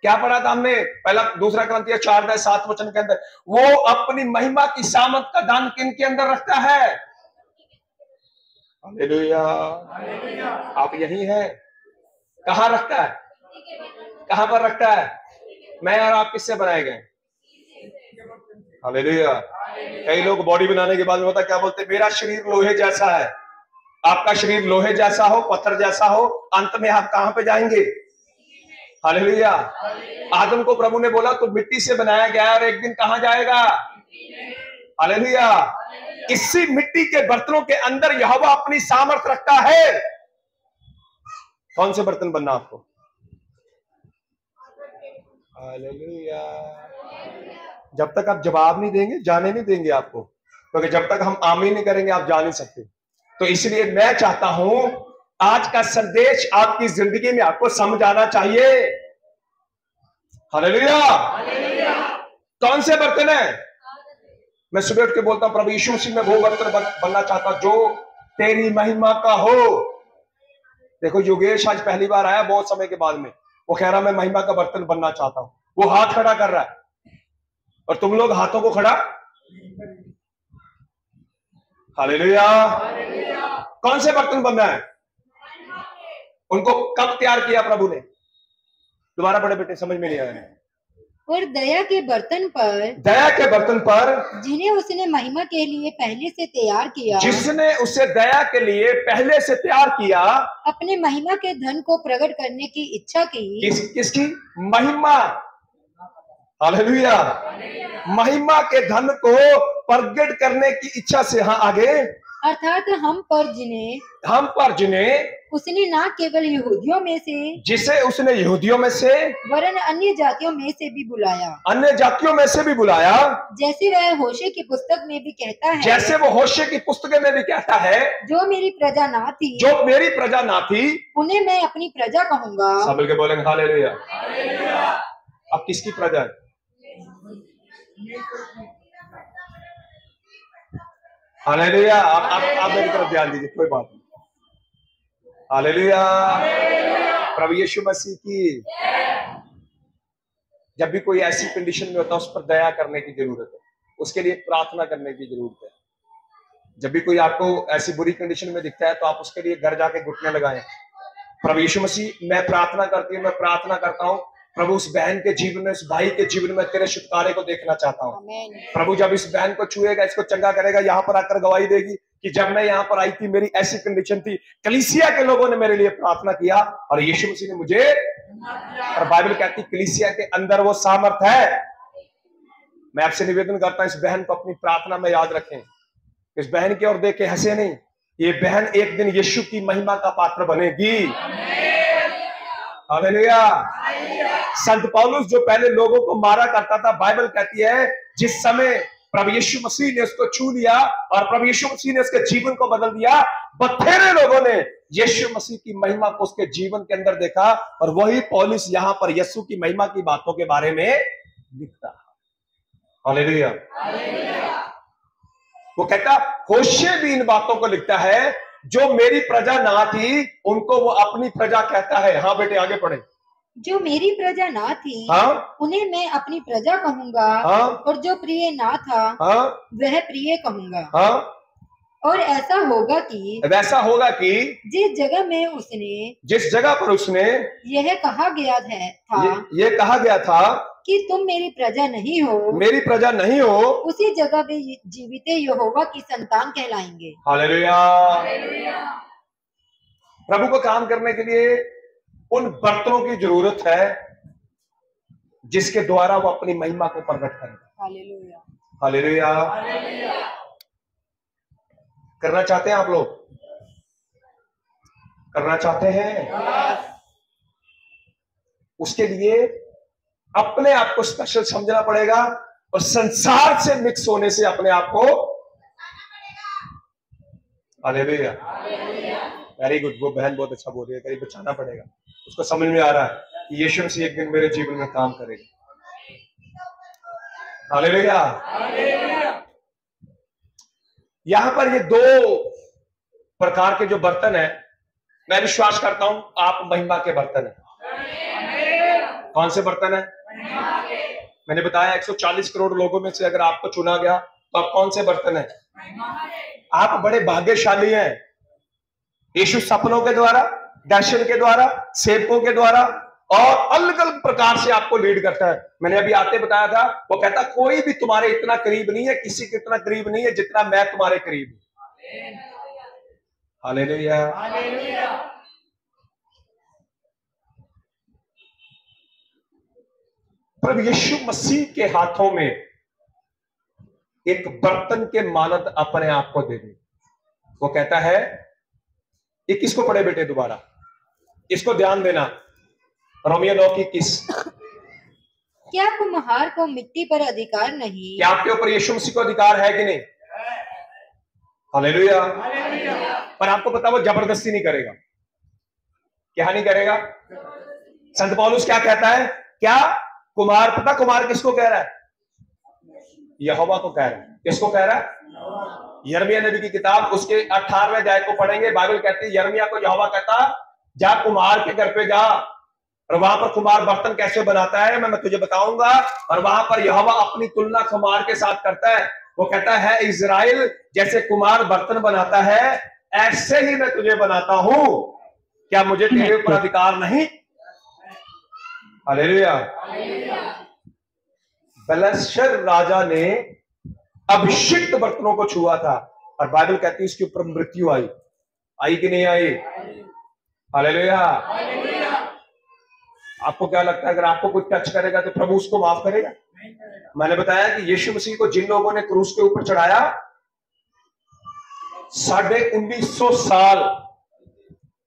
क्या पढ़ा था हमने? पहला दूसरा क्रंथिया 4:7 के अंदर, वो अपनी महिमा की सामर्थ का दान किन के अंदर रखता है? हालेलुया। आप यही हैं। कहां रखता है? कहां पर रखता है? मैं और आप किससे बनाए गए? हालेलुया। कई लोग बॉडी बनाने के बाद में होता क्या बोलते, मेरा शरीर लोहे जैसा है। आपका शरीर लोहे जैसा हो, पत्थर जैसा हो, अंत में आप कहां पे जाएंगे? हालेलुया। आदम को प्रभु ने बोला तो मिट्टी से बनाया गया और एक दिन कहां जाएगा? हालेलुया। इसी मिट्टी के बर्तनों के अंदर यहोवा अपनी सामर्थ रखता है। कौन से बर्तन बनना आपको? हालेलुया। जब तक आप जवाब नहीं देंगे, जाने नहीं देंगे आपको, क्योंकि जब तक हम आमीन नहीं करेंगे आप जा नहीं सकते। तो इसलिए मैं चाहता हूं आज का संदेश आपकी जिंदगी में आपको समझ आना चाहिए। हालेलुया। कौन से बर्तन है? मैं सुबह उठ के बोलता हूं प्रभु यीशु मसीह में वो बर्तन बनना चाहता जो तेरी महिमा का हो। देखो योगेश आज पहली बार आया बहुत समय के बाद में, वो कह रहा मैं महिमा का बर्तन बनना चाहता हूं। वो हाथ खड़ा कर रहा है और तुम लोग हाथों को खड़ा। हालेलुया। कौन से बर्तन बनना है? उनको कब तैयार किया प्रभु ने? दोबारा बड़े बेटे, समझ में नहीं आया। और दया के बर्तन पर, दया के बर्तन पर, जिन्हें उसने महिमा के लिए पहले से तैयार किया, जिसने उसे दया के लिए पहले से तैयार किया, अपने महिमा के धन को प्रकट करने की इच्छा की। किसकी महिमा? हालेलुया। महिमा के धन को प्रकट करने की इच्छा से। हाँ आगे, अर्थात हम पर जिन्हें उसने न केवल यहूदियों में से, जिसे उसने यहूदियों में से, वरन अन्य जातियों में से भी बुलाया, अन्य जातियों में से भी बुलाया, जैसे वह होशे की पुस्तक में भी कहता है, जैसे वो होशे की पुस्तक में भी कहता है, जो मेरी प्रजा ना थी, जो मेरी प्रजा ना थी, उन्हें मैं अपनी प्रजा कहूंगा। सब मिलके बोलेंगे हालेलुया। अब किसकी प्रजा है? हालेलुया। आप मेरी तरफ ध्यान दीजिए, कोई बात नहीं। हालेलुया। प्रभु यीशु मसीह की। जब भी कोई ऐसी कंडीशन में होता है उस पर दया करने की जरूरत है, उसके लिए प्रार्थना करने की जरूरत है। जब भी कोई आपको ऐसी बुरी कंडीशन में दिखता है तो आप उसके लिए घर जाके घुटने लगाएं। प्रभु यीशु मसीह, मैं प्रार्थना करता हूँ प्रभु उस बहन के जीवन में, उस भाई के जीवन में तेरे छुटकारे को देखना चाहता हूँ। प्रभु जब इस बहन को छुएगा, इसको चंगा करेगा, यहाँ पर आकर गवाही देगी कि जब मैं यहाँ पर आई थी मेरी ऐसी कंडीशन थी, कलीसिया के लोगों ने मेरे लिए प्रार्थना किया और यीशु मसीह ने मुझे, और बाइबल कहती कलीसिया के अंदर वो सामर्थ है। मैं आपसे निवेदन करता हूँ इस बहन को अपनी प्रार्थना में याद रखें। इस बहन की ओर देख के हंसे नहीं। ये बहन एक दिन यीशु की महिमा का पात्र बनेगी। हालेलुया। संत पौलुस जो पहले लोगों को मारा करता था, बाइबल कहती है जिस समय प्रभु यीशु मसीह ने उसको छू लिया और प्रभु यीशु मसीह ने उसके जीवन को बदल दिया, बथेरे लोगों ने यीशु मसीह की महिमा को उसके जीवन के अंदर देखा। और वही पौलुस यहाँ पर यीशु की महिमा की बातों के बारे में लिखता। हालेलुया। वो कहता होशे भी इन बातों को लिखता है, जो मेरी प्रजा ना थी उनको वो अपनी प्रजा कहता है। हाँ बेटे आगे पढ़े। जो मेरी प्रजा ना थी, हाँ? उन्हें मैं अपनी प्रजा कहूंगा। हाँ? और जो प्रिय ना था, हाँ? वह प्रिय कहूंगा। हाँ? और ऐसा होगा कि वैसा होगा कि जिस जगह पर उसने यह कहा गया था ये कहा गया था कि तुम मेरी प्रजा नहीं हो, उसी जगह पे जीवित यहोवा की संतान कहलाएंगे। हालेलुया। प्रभु को काम करने के लिए उन बर्तनों की जरूरत है जिसके द्वारा वो अपनी महिमा को प्रकट करेगा। Hallelujah, hallelujah. करना चाहते हैं आप लोग? करना चाहते हैं? उसके लिए अपने आप को स्पेशल समझना पड़ेगा और संसार से मिक्स होने से अपने आप को, हालेलुया, वेरी गुड। वो बहन बहुत अच्छा बोल रही है, कहीं बचाना पड़ेगा। उसको समझ में आ रहा है कि यीशु मसीह एक दिन मेरे जीवन में काम करेगा। हालेलुया। यहां पर ये दो प्रकार के जो बर्तन है, मैं विश्वास करता हूं आप महिमा के बर्तन है। कौन से बर्तन है? मैंने बताया 140 करोड़ लोगों में से अगर आपको चुना गया तो आप कौन से बर्तन है? आप बड़े भाग्यशाली हैं। यीशु सपनों के द्वारा, दर्शन के द्वारा, सेवकों के द्वारा और अलग अलग प्रकार से आपको लीड करता है। मैंने अभी आते बताया था, वो कहता कोई भी तुम्हारे इतना करीब नहीं है, किसी के इतना करीब नहीं है जितना मैं तुम्हारे करीब हूं। हालेलुया। प्रभु यीशु मसीह के हाथों में एक बर्तन के मानद अपने आप को दे दे। वो कहता है, 21 को पढ़े बेटे दोबारा, इसको ध्यान देना। रोमियो 9:21। क्या कुम्हार को मिट्टी पर अधिकार नहीं? क्या आपके ऊपर यीशु मसीह को अधिकार है कि नहीं? हालेलुया। पर आपको पता वो जबरदस्ती नहीं करेगा। क्या नहीं करेगा? संत पौलुस क्या कहता है? क्या कुम्हार, पता कुम्हार किसको कह रहा है? यहोवा को कह रहा है। किसको कह रहा है? यिर्मयाह नबी की किताब उसके 18वें अध्याय को पढ़ेंगे। बाइबल कहती है यिर्मयाह को यहोवा कहता, जा कुम्हार के घर पे जा और वहां पर कुम्हार बर्तन कैसे बनाता है मैं तुझे बताऊंगा। और वहां पर यहोवा अपनी तुलना कुम्हार के साथ करता है। वो कहता है, इज़राइल जैसे कुम्हार बर्तन बनाता है ऐसे ही मैं तुझे बनाता हूं। क्या मुझे तेरे ऊपर अधिकार नहीं? हालेलुया। बेलशस्सर राजा ने अभिषिक्त बर्तनों को छुआ था और बाइबल कहती है इसके ऊपर मृत्यु आई कि नहीं आई? हालेलुया। आपको क्या लगता है अगर आपको कोई टच करेगा तो प्रभु उसको माफ करेगा? मैंने बताया कि यीशु मसीह को जिन लोगों ने क्रूस के ऊपर चढ़ाया, 1950 साल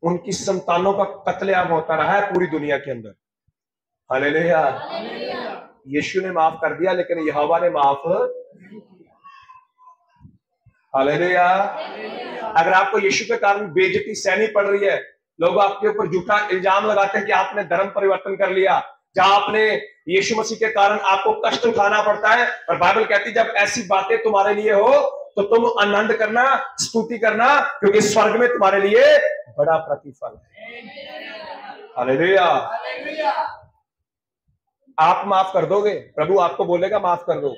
उनकी संतानों का कत्लेआम होता रहा है पूरी दुनिया के अंदर। हालेलुया। यीशु ने माफ कर दिया लेकिन यहोवा ने माफ। हालेलुया। अगर आपको यीशु के कारण बेइज्जती सहनी पड़ रही है, लोग आपके ऊपर झूठा इल्जाम लगाते हैं कि आपने धर्म परिवर्तन कर लिया, जहां आपने यीशु मसीह के कारण आपको कष्ट उठाना पड़ता है, और बाइबल कहती है जब ऐसी बातें तुम्हारे लिए हो तो तुम आनंद करना, स्तुति करना, क्योंकि स्वर्ग में तुम्हारे लिए बड़ा प्रतिफल है। हालेलुया। आप माफ कर दोगे, प्रभु आपको बोलेगा माफ कर दो,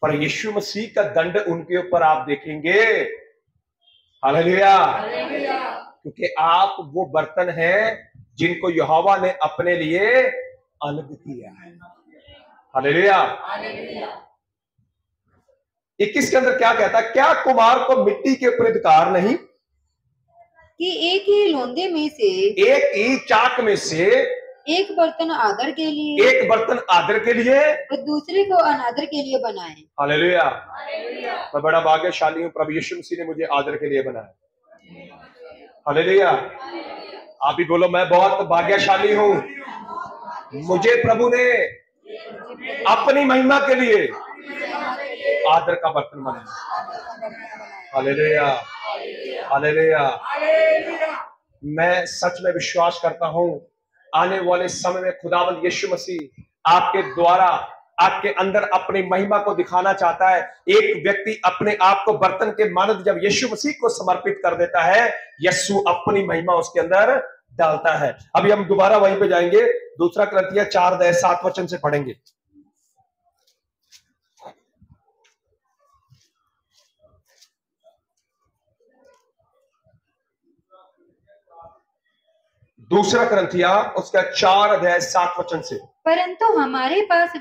पर यीशु मसीह का दंड उनके ऊपर आप देखेंगे। हालेलुया। क्योंकि आप वो बर्तन हैं जिनको यहोवा ने अपने लिए अलग किया है। हालेलुया। 21 के अंदर क्या कहता है? क्या कुम्हार को मिट्टी के ऊपर अधिकार नहीं कि एक ही लोंदे में से, एक ही चाक में से एक बर्तन आदर के लिए और दूसरे को अनादर के लिए बनाए? हालेलुया। मैं बड़ा भाग्यशाली हूं, प्रभु यीशु मसीह ने मुझे आदर के लिए बनाया। हालेलुया। आप भी बोलो मैं बहुत भाग्यशाली हूं, मुझे प्रभु ने अपनी महिमा के लिए आदर का बर्तन बनाया। हालेलुया। हालेलुया। मैं सच में विश्वास करता हूं आने वाले समय में खुदावंद यीशु मसीह आपके द्वारा आपके अंदर अपनी महिमा को दिखाना चाहता है। एक व्यक्ति अपने आप को बर्तन के मानद जब यीशु मसीह को समर्पित कर देता है, यीशु अपनी महिमा उसके अंदर डालता है। अभी हम दोबारा वहीं पे जाएंगे, दूसरा कुरिन्थियों 4:7 से पढ़ेंगे। दूसरा करंथिया उसका 4:7 से, परंतु हमारे पास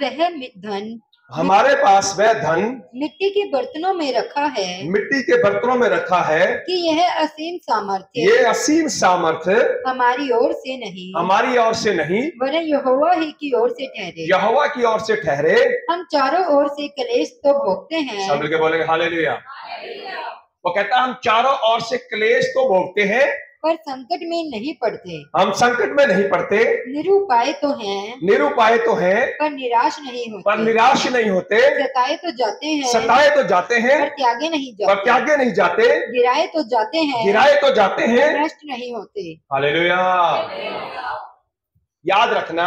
वह धन मिट्टी के बर्तनों में रखा है, मिट्टी के बर्तनों में रखा है कि यह असीम सामर्थ्य हमारी ओर से नहीं वरन यहोवा ही की ओर से ठहरे। यहोवा की ओर से ठहरे। हम चारों ओर से क्लेश तो भोगते हैं। सब मिलके बोलेंगे हालेलुया। वो कहता है हम चारों ओर से क्लेश तो भोगते हैं, पर संकट में नहीं पड़ते। हम संकट में नहीं पड़ते। निरुपाय तो हैं, पर निराश नहीं होते। सताए तो जाते हैं, पर त्यागे नहीं जाते। गिराए तो जाते हैं, नष्ट नहीं होते। हालेलुया। याद रखना,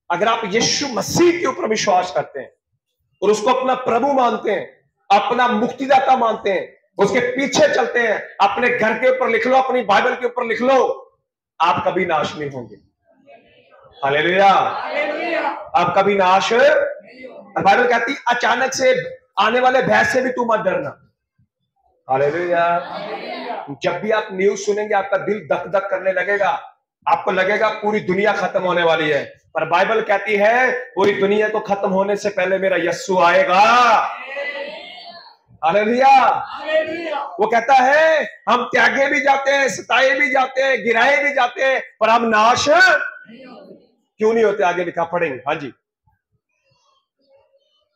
अगर आप यीशु मसीह के ऊपर विश्वास करते हैं और उसको अपना प्रभु मानते हैं, अपना मुक्तिदाता मानते हैं, उसके पीछे चलते हैं, अपने घर के ऊपर लिख लो, अपनी बाइबल के ऊपर लिख लो, आप कभी नाश नहीं होंगे। हालेलुया। आप कभी नाश, बाइबल कहती अचानक से आने वाले भय से भी तू मत डरना। हालेलुया। जब भी आप न्यूज सुनेंगे आपका दिल धक धक करने लगेगा, आपको लगेगा पूरी दुनिया खत्म होने वाली है, पर बाइबल कहती है पूरी दुनिया को खत्म होने से पहले मेरा यीशु आएगा। हालेलुया। वो कहता है हम त्यागे भी जाते हैं, सताए भी जाते हैं, गिराए भी जाते हैं, पर हम नाश क्यों नहीं होते? आगे लिखा पढ़ेंगे। हाँ जी।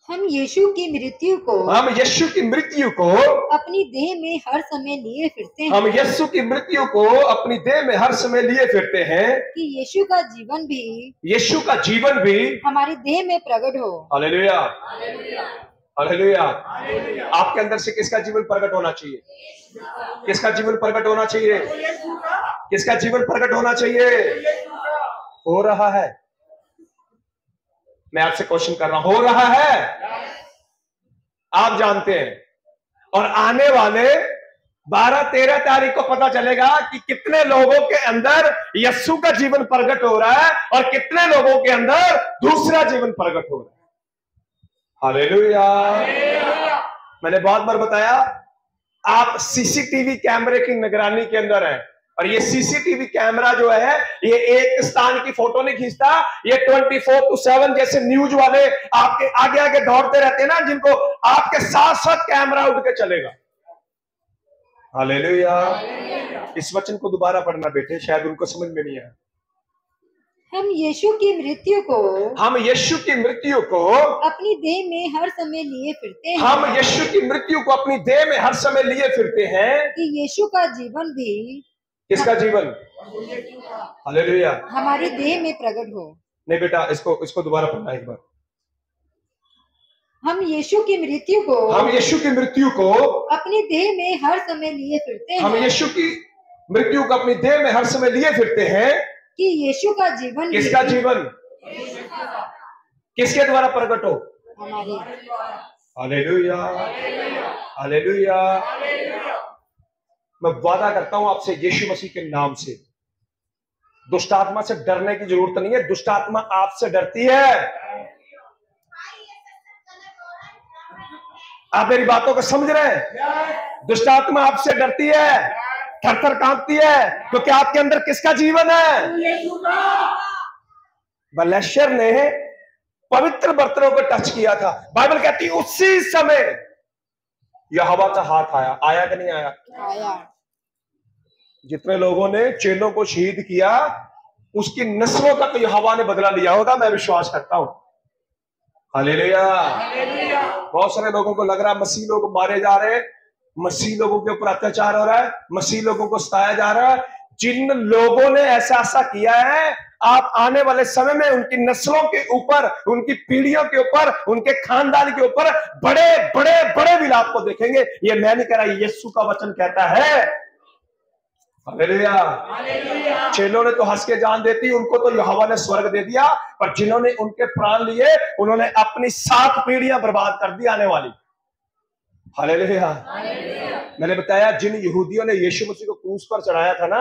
हम यीशु की मृत्यु को अपनी देह में हर समय लिए फिरते हैं। हम यीशु की मृत्यु को अपनी देह में हर समय लिए फिरते हैं कि यीशु का जीवन भी हमारी देह में प्रकट हो। हालेलुया। हालेलुया। आपके अंदर से किसका जीवन प्रकट होना चाहिए? किसका जीवन प्रकट होना चाहिए? किसका जीवन प्रकट होना चाहिए? हो रहा है। मैं आपसे क्वेश्चन कर रहा हूं, हो रहा है? आप जानते हैं। और आने वाले 12-13 तारीख को पता चलेगा कि कितने लोगों के अंदर यीशु का जीवन प्रकट हो रहा है और कितने लोगों के अंदर दूसरा जीवन प्रकट हो रहा है। हालेलुया। मैंने बहुत बार बताया, आप सीसीटीवी कैमरे की निगरानी के अंदर हैं, और ये सीसीटीवी कैमरा जो है ये एक स्थान की फोटो नहीं खींचता, ये 24/7 जैसे न्यूज वाले आपके आगे आगे दौड़ते रहते हैं ना, जिनको आपके साथ साथ कैमरा उठ के चलेगा। हालेलुया। इस वचन को दोबारा पढ़ना बेटे, शायद उनको समझ में नहीं आया। हम यीशु की मृत्यु को अपनी देह में हर समय लिए फिरते हैं। हम यीशु की मृत्यु को अपनी देह में हर समय लिए फिरते हैं कि यीशु का जीवन भी, किसका जीवन? हालेलुया, हमारी देह में प्रकट हो। नहीं बेटा, इसको दोबारा पढ़ना एक बार। हम यीशु की मृत्यु को अपनी देह में हर समय लिए फिरते हैं। हम यीशु की मृत्यु को अपनी देह में हर समय लिए फिरते हैं कि यीशु का जीवन, किसका जीवन? किसके द्वारा प्रकट हो? हमारे। हालेलुया। हालेलुया। मैं वादा करता हूं आपसे यीशु मसीह के नाम से, दुष्ट आत्मा से डरने की जरूरत नहीं है। दुष्ट आत्मा आपसे डरती है। आप मेरी बातों को समझ रहे हैं? दुष्ट आत्मा आपसे डरती है, थर-थर कांपती है, क्योंकि आपके अंदर किसका जीवन है? बलेश्वर ने पवित्र बर्तनों को टच किया था। बाइबल कहती है उसी समय यहोवा का हाथ आया। आया कि नहीं आया? आया। जितने लोगों ने चेलों को शहीद किया, उसकी नस्लों तक तो यहोवा ने बदला लिया होगा, मैं विश्वास करता हूं। हालेलुया। बहुत सारे लोगों को लग रहा है मसीह लोग मारे जा रहे हैं, मसीह लोगों के ऊपर अत्याचार हो रहा है, मसीह लोगों को सताया जा रहा है। जिन लोगों ने ऐसा किया है, आप आने वाले समय में उनकी नस्लों के ऊपर, उनकी पीढ़ियों के ऊपर, उनके खानदान के ऊपर बड़े बड़े बड़े विलाप को देखेंगे। ये मैं नहीं कह रहा, यीशु का वचन कहता है। हालेलुया। चेलों ने तो हंस के जान देती, उनको तो यहोवा ने स्वर्ग दे दिया, पर जिन्होंने उनके प्राण लिए उन्होंने अपनी 7 पीढ़ियां बर्बाद कर दी आने वाली। हालेलुया। मैंने बताया जिन यहूदियों ने यीशु मसीह को क्रूस पर चढ़ाया था ना,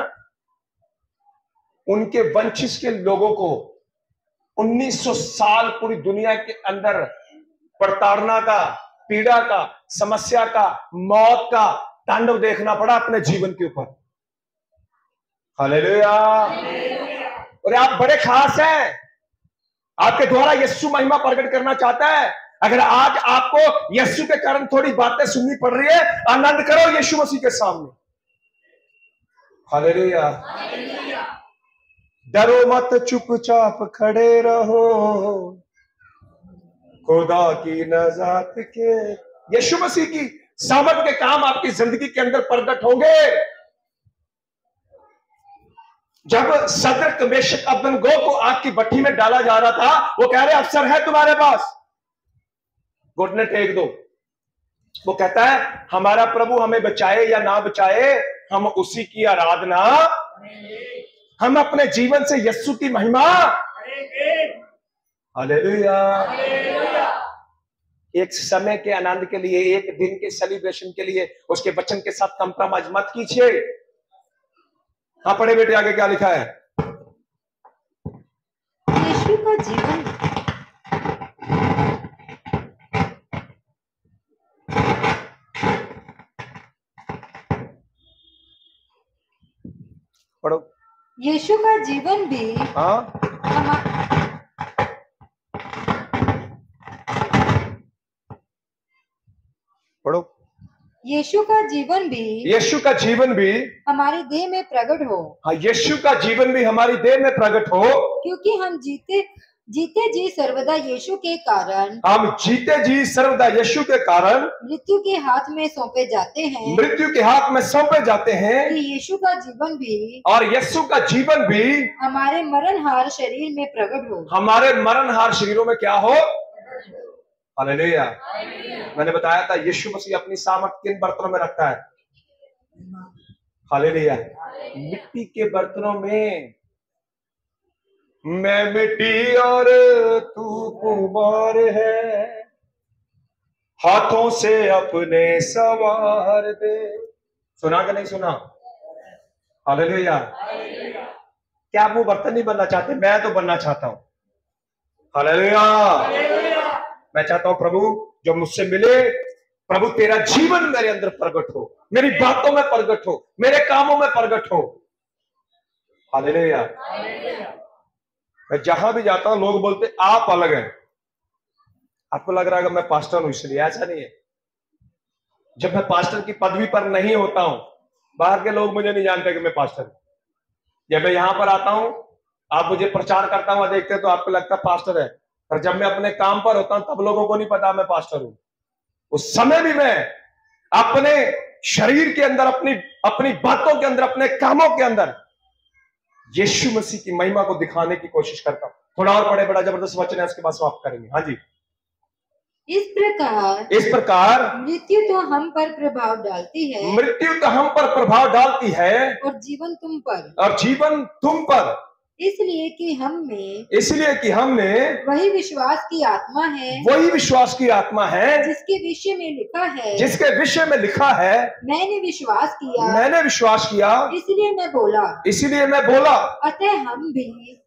उनके वंशिज के लोगों को 1900 साल पूरी दुनिया के अंदर प्रताड़ना का, पीड़ा का, समस्या का, मौत का तांडव देखना पड़ा अपने जीवन के ऊपर। हालेलुया। और आप बड़े खास हैं, आपके द्वारा यीशु महिमा प्रकट करना चाहता है। अगर आज आपको यीशु के कारण थोड़ी बातें सुननी पड़ रही है, आनंद करो यीशु मसीह के सामने। हालेलुया। डरो मत, चुपचाप खड़े रहो, खुदा की नजात के। यीशु मसीह की सामर्थ के काम आपकी जिंदगी के अंदर प्रकट होंगे। जब सदरक मेशक अबेदनगो को आग की भट्टी में डाला जा रहा था, वो कह रहे अफसर है तुम्हारे पास, घुटने टेक दो। वो कहता है हमारा प्रभु हमें बचाए या ना बचाए, हम उसी की आराधना, हम अपने जीवन से यीशु की महिमा। हालेलुया। एक समय के आनंद के लिए, एक दिन के सेलिब्रेशन के लिए उसके वचन के साथ कंप्रोमाइज मत कीजिए। हाँ पढ़े बेटे, आगे क्या लिखा है? यीशु का जीवन पढ़ो। यीशु का जीवन भी पढ़ो। यीशु का जीवन भी हमारी देह में प्रकट हो। हाँ, यीशु का जीवन भी हमारी देह में प्रकट हो, क्योंकि हम जीते जी सर्वदा यीशु के कारण, हम जीते जी सर्वदा यीशु के कारण मृत्यु के हाथ में सौंपे जाते हैं, मृत्यु के हाथ में सौंपे जाते हैं। कि यीशु का जीवन भी, और यीशु का जीवन भी हमारे मरणहार शरीर में प्रकट हो, हमारे मरणहार शरीरों में क्या हो? हालेलुया। मैंने बताया था यीशु मसीह अपनी सामर्थ किन बर्तनों में रखता है? हालेलुया। मिट्टी के बर्तनों में। मैं मिट्टी और तू कुम्हार है, हाथों से अपने सवार दे। सुना कि नहीं सुना? हालेलुया। क्या आप वो बर्तन नहीं बनना चाहते? मैं तो बनना चाहता हूं। हालेलुया। मैं चाहता हूं प्रभु जो मुझसे मिले, प्रभु तेरा जीवन मेरे अंदर प्रकट हो, मेरी बातों में प्रकट हो, मेरे कामों में प्रकट हो। हालेलुया। मैं जहां भी जाता हूं लोग बोलते आप अलग हैं। आपको लग रहा है कि मैं पास्टर हूं इसलिए, ऐसा नहीं है। जब मैं पास्टर की पदवी पर नहीं होता हूं, बाहर के लोग मुझे नहीं जानते कि मैं पास्टर हूं। जब मैं यहां पर आता हूं, आप मुझे प्रचार करता हुआ देखते हैं तो आपको लगता है पास्टर है, पर जब मैं अपने काम पर होता हूं तब लोगों को नहीं पता मैं पास्टर हूं। उस समय भी मैं अपने शरीर के अंदर, अपनी बातों के अंदर, अपने कामों के अंदर यीशु मसीह की महिमा को दिखाने की कोशिश करता हूं। थोड़ा और पढ़े, बड़ा जबरदस्त वचन है, उसके बाद समाप्त करेंगे। हाँ जी। इस प्रकार मृत्यु तो हम पर प्रभाव डालती है, मृत्यु तो हम पर प्रभाव डालती है, और जीवन तुम पर, और जीवन तुम पर, इसलिए कि हम में वही विश्वास की आत्मा है, जिसके विषय में लिखा है मैंने विश्वास किया इसलिए मैं बोला। अतः हम भी।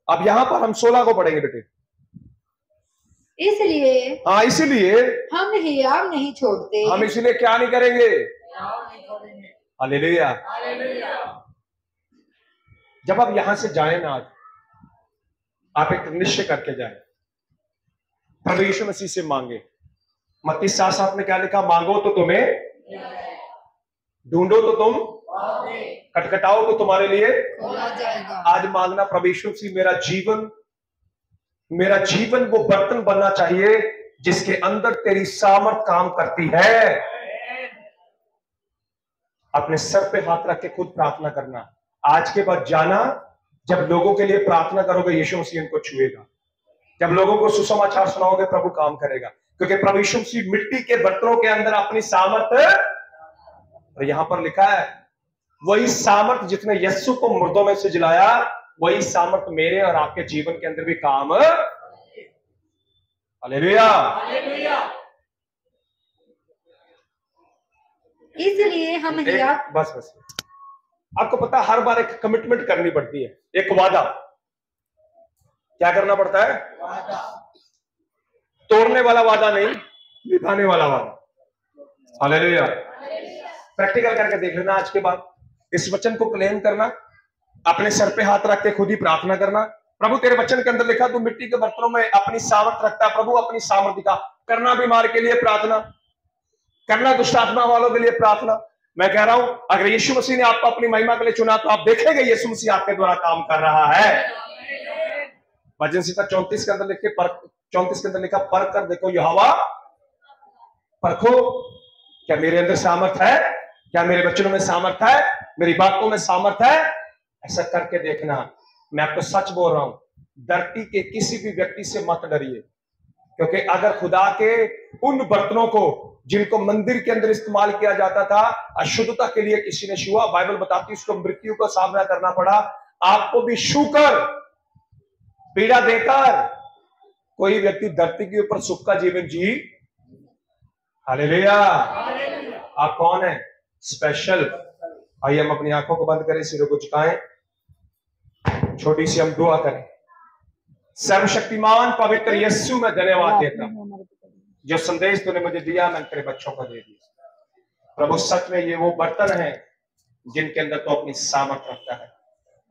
अब यहाँ पर हम 16 को पढ़ेंगे बेटे। इसलिए हम हियाव नहीं छोड़ते। हम इसलिए क्या नहीं करेंगे? हालेलुया। जब आप यहां से जाए ना, आप एक निश्चय करके जाए, प्रभु यीशु मसीह से मांगे। मत्ती 7:7 में क्या लिखा? मांगो तो तुम्हें, ढूंढो तो तुम, खटखटाओ तो तुम्हारे लिए खोला जाएगा। आज मांगना, प्रभु यीशु मसीह मेरा जीवन वो बर्तन बनना चाहिए जिसके अंदर तेरी सामर्थ काम करती है। अपने सर पे हाथ रख के खुद प्रार्थना करना। आज के बाद जाना, जब लोगों के लिए प्रार्थना करोगे यीशु मसीह उनको छुएगा। जब लोगों को सुसमाचार सुनाओगे प्रभु काम करेगा, क्योंकि प्रभु यीशु मसीह मिट्टी के बर्तनों के अंदर अपनी सामर्थ, और यहां पर लिखा है वही सामर्थ जिसने यीशु को मुर्दों में से जिलाया, वही सामर्थ मेरे और आपके जीवन के अंदर भी काम। हालेलुया। इसलिए हम बस आपको पता, हर बार एक कमिटमेंट करनी पड़ती है, एक वादा। क्या करना पड़ता है? तोड़ने वाला वादा नहीं, निभाने वाला वादा। हालेलुया। प्रैक्टिकल करके देख लेना आज के बाद, इस वचन को क्लेम करना, अपने सर पे हाथ रख के खुद ही प्रार्थना करना। प्रभु तेरे वचन के अंदर लिखा तू मिट्टी के बर्तनों में अपनी सामर्थ रखता है। प्रभु अपनी सामर्थ दिखा। करना बीमार के लिए प्रार्थना, करना दुष्ट आत्मा वालों के लिए प्रार्थना। मैं कह रहा हूं अगर यीशु मसीह ने आपको अपनी महिमा के लिए चुना तो आप देखेंगे यीशु मसीह आपके द्वारा काम कर रहा है। भजन संहिता 34 के अंदर लिखे 34 के अंदर लिखा परख कर देखो यहोवा, परखो क्या मेरे अंदर सामर्थ है, क्या मेरे वचनों में सामर्थ है, मेरी बातों में सामर्थ है। ऐसा करके देखना। मैं आपको सच बोल रहा हूं, धरती के किसी भी व्यक्ति से मत डरिए, क्योंकि अगर खुदा के उन बर्तनों को जिनको मंदिर के अंदर इस्तेमाल किया जाता था अशुद्धता के लिए किसी ने छुआ, बाइबल बताती है उसको मृत्यु का सामना करना पड़ा। आपको भी छूकर पीड़ा देकर कोई व्यक्ति धरती के ऊपर सुख का जीवन जी। हालेलुया। आप कौन है? स्पेशल। आइए हम अपनी आंखों को बंद करें, सिरों को झुकाएं, छोटी सी हम दुआ करें। सर्वशक्तिमान पवित्र यीशु मैं धन्यवाद देता हूं जो संदेश तूने मुझे दिया, मैंने तेरे बच्चों को दे दिया। प्रभु सच में ये वो बर्तन है जिनके अंदर तो अपनी सामर्थ रखता है,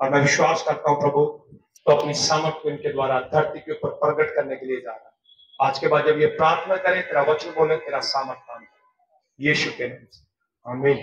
और मैं विश्वास करता हूं प्रभु तो अपनी सामर्थ को इनके द्वारा धरती के ऊपर प्रकट करने के लिए जा रहा है। आज के बाद जब ये प्रार्थना करें, तेरा वचन बोले, तेरा सामर्थ काम यीशु के नाम से, आमीन।